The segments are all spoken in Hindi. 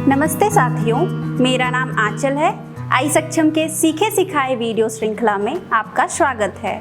नमस्ते साथियों, मेरा नाम आंचल है। आई सक्षम के सीखे सिखाए वीडियो श्रृंखला में आपका स्वागत है।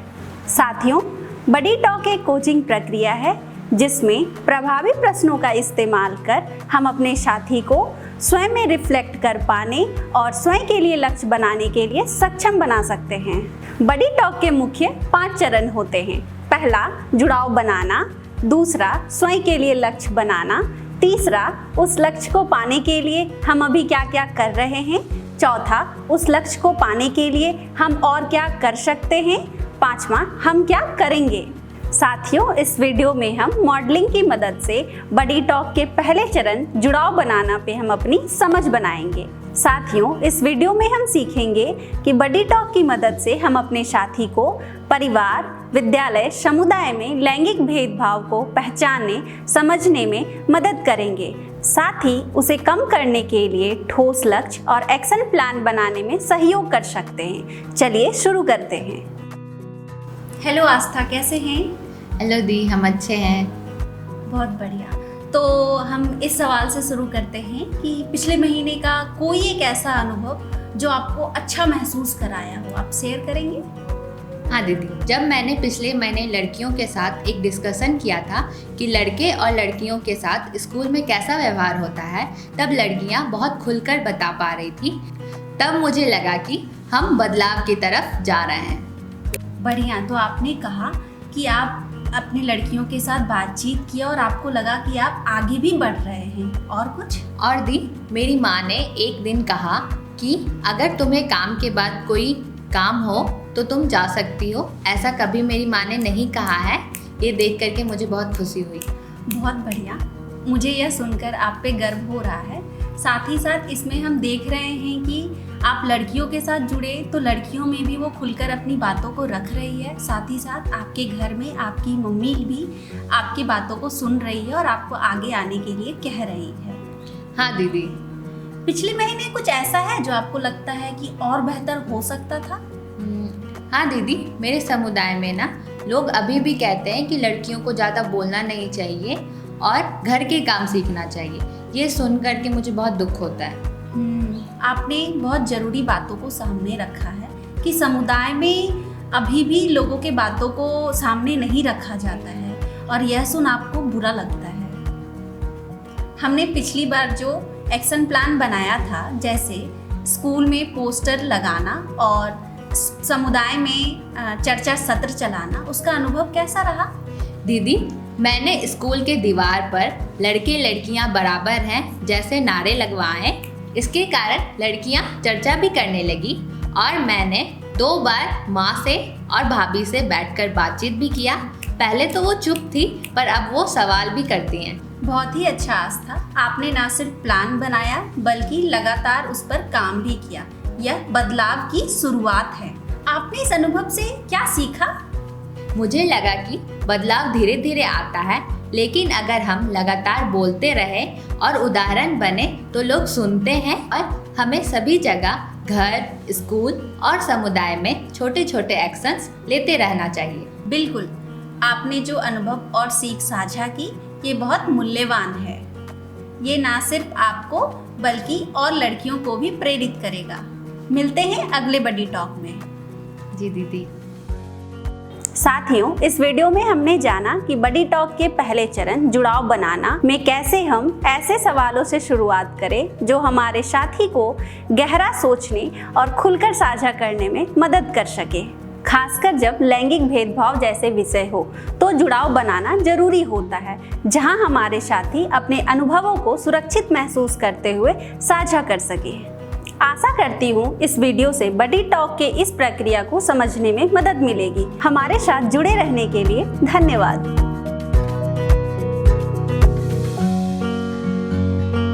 साथियों, बडी टॉक एक कोचिंग प्रक्रिया है जिसमें प्रभावी प्रश्नों का इस्तेमाल कर हम अपने साथी को स्वयं में रिफ्लेक्ट कर पाने और स्वयं के लिए लक्ष्य बनाने के लिए सक्षम बना सकते हैं। बडी टॉक के मुख्य 5 चरण होते हैं। पहला, जुड़ाव बनाना। दूसरा, स्वयं के लिए लक्ष्य बनाना। तीसरा, उस लक्ष्य को पाने के लिए हम अभी क्या क्या कर रहे हैं। चौथा, उस लक्ष्य को पाने के लिए हम और क्या कर सकते हैं। पांचवा, हम क्या करेंगे। साथियों, इस वीडियो में हम मॉडलिंग की मदद से बडी टॉक के पहले चरण जुड़ाव बनाना पे हम अपनी समझ बनाएंगे। साथियों, इस वीडियो में हम सीखेंगे कि बडी टॉक की मदद से हम अपने साथी को परिवार, विद्यालय, समुदाय में लैंगिक भेदभाव को पहचानने, समझने में मदद करेंगे। साथ ही उसे कम करने के लिए ठोस लक्ष्य और एक्शन प्लान बनाने में सहयोग कर सकते हैं। चलिए शुरू करते हैं। हेलो आस्था, कैसे हैं? हेलो दी, हम अच्छे हैं। बहुत बढ़िया। तो हम इस सवाल से शुरू करते हैं कि पिछले महीने का कोई एक ऐसा अनुभव जो आपको अच्छा महसूस कराया हो, आप शेयर करेंगे? हाँ दीदी, जब मैंने पिछले महीने लड़कियों के साथ एक डिस्कशन किया था कि लड़के और लड़कियों के साथ स्कूल में कैसा व्यवहार होता है, तब लड़कियाँ बहुत खुलकर बता पा रही थी। तब मुझे लगा कि हम बदलाव की तरफ जा रहे हैं। बढ़िया। तो आपने कहा कि आप अपनी लड़कियों के साथ बातचीत किया और आपको लगा कि आप आगे भी बढ़ रहे हैं। और कुछ? और दी, मेरी माँ ने एक दिन कहा कि अगर तुम्हें काम के बाद कोई काम हो तो तुम जा सकती हो। ऐसा कभी मेरी माँ ने नहीं कहा है। ये देख करके मुझे बहुत खुशी हुई। बहुत बढ़िया। मुझे यह सुनकर आप पे गर्व हो रहा है। साथ ही साथ इसमें हम देख रहे हैं कि आप लड़कियों के साथ जुड़े तो लड़कियों में भी वो खुलकर अपनी बातों को रख रही है। साथ ही साथ आपके घर में आपकी मम्मी भी आपकी बातों को सुन रही है और आपको आगे आने के लिए कह रही है। हाँ दीदी। पिछले महीने कुछ ऐसा है जो आपको लगता है कि और बेहतर हो सकता था? हाँ दीदी, मेरे समुदाय में ना लोग अभी भी कहते हैं कि लड़कियों को ज़्यादा बोलना नहीं चाहिए और घर के काम सीखना चाहिए। ये सुन कर के मुझे बहुत दुख होता है। आपने बहुत ज़रूरी बातों को सामने रखा है कि समुदाय में अभी भी लोगों के बातों को सामने नहीं रखा जाता है और यह सुन आपको बुरा लगता है। हमने पिछली बार जो एक्शन प्लान बनाया था, जैसे स्कूल में पोस्टर लगाना और समुदाय में चर्चा सत्र चलाना, उसका अनुभव कैसा रहा? दीदी, मैंने स्कूल के दीवार पर लड़के लड़कियां बराबर हैं जैसे नारे लगवाए। इसके कारण लड़कियां चर्चा भी करने लगी और मैंने 2 बार माँ से और भाभी से बैठकर बातचीत भी किया। पहले तो वो चुप थी, पर अब वो सवाल भी करती हैं। बहुत ही अच्छा आस्था, आपने ना सिर्फ प्लान बनाया बल्कि लगातार उस पर काम भी किया। यह बदलाव की शुरुआत है। आपने इस अनुभव से क्या सीखा? मुझे लगा कि बदलाव धीरे धीरे आता है, लेकिन अगर हम लगातार बोलते रहे और उदाहरण बने तो लोग सुनते हैं और हमें सभी जगह, घर, स्कूल और समुदाय में छोटे छोटे एक्शंस लेते रहना चाहिए। बिल्कुल, आपने जो अनुभव और सीख साझा की, ये बहुत मूल्यवान है। ये ना सिर्फ आपको बल्कि और लड़कियों को भी प्रेरित करेगा। मिलते हैं अगले बडी टॉक में। जी दीदी। साथियों, इस वीडियो में हमने जाना कि बडी टॉक के पहले चरण जुड़ाव बनाना में कैसे हम ऐसे सवालों से शुरुआत करें जो हमारे साथी को गहरा सोचने और खुलकर साझा करने में मदद कर सके। खासकर जब लैंगिक भेदभाव जैसे विषय हो तो जुड़ाव बनाना जरूरी होता है, जहां हमारे साथी अपने अनुभवों को सुरक्षित महसूस करते हुए साझा कर सके। आशा करती हूँ इस वीडियो से बडी टॉक के इस प्रक्रिया को समझने में मदद मिलेगी। हमारे साथ जुड़े रहने के लिए धन्यवाद।